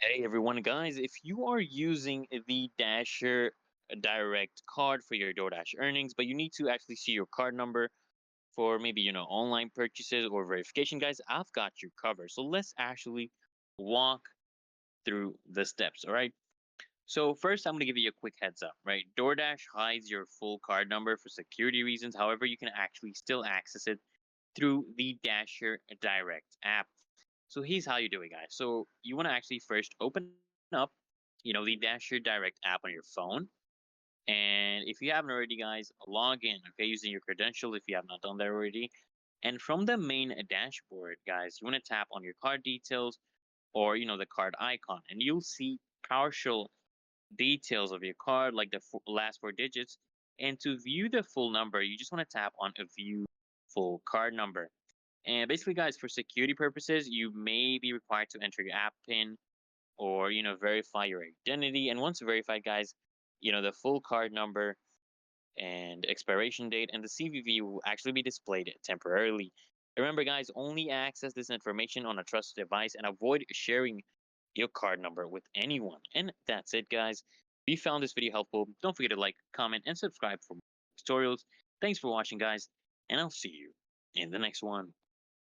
Hey everyone, guys, if you are using the Dasher Direct card for your DoorDash earnings, but you need to actually see your card number for maybe, online purchases or verification, guys, I've got you covered. So let's actually walk through the steps, all right? So first, I'm going to give you a quick heads up, right? DoorDash hides your full card number for security reasons. However, you can actually still access it through the Dasher Direct app. So here's how you do it, guys. So you want to actually first open up, the Dasher Direct app on your phone. And if you haven't already, guys, log in, okay, using your credential if you have not done that already. And from the main dashboard, guys, you want to tap on your card details or, the card icon, and you'll see partial details of your card, like the last four digits. And to view the full number, you just want to tap on a view full card number. And basically, guys, for security purposes, you may be required to enter your app PIN or, verify your identity. And once verified, guys, the full card number and expiration date and the CVV will actually be displayed temporarily. Remember, guys, only access this information on a trusted device and avoid sharing your card number with anyone. And that's it, guys. If you found this video helpful, don't forget to like, comment, and subscribe for more tutorials. Thanks for watching, guys, and I'll see you in the next one.